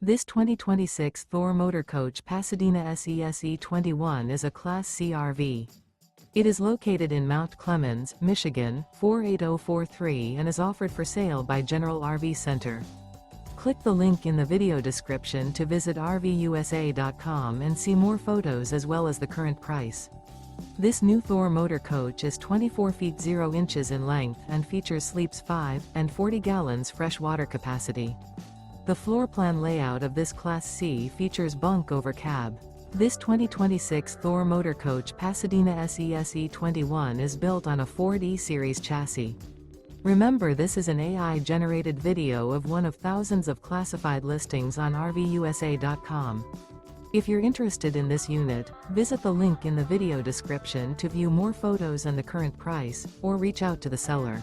This 2026 Thor Motor Coach Pasadena SE-21 is a Class C RV. It is located in Mount Clemens, Michigan, 48043 and is offered for sale by General RV Center. Click the link in the video description to visit RVUSA.com and see more photos as well as the current price. This new Thor Motor Coach is 24 feet 0 inches in length and features sleeps 5 and 40 gallons fresh water capacity. The floor plan layout of this Class C features bunk over cab. This 2026 Thor Motor Coach Pasadena SE-21 is built on a Ford E-Series chassis. Remember, this is an AI-generated video of one of thousands of classified listings on RVUSA.com. If you're interested in this unit, visit the link in the video description to view more photos and the current price, or reach out to the seller.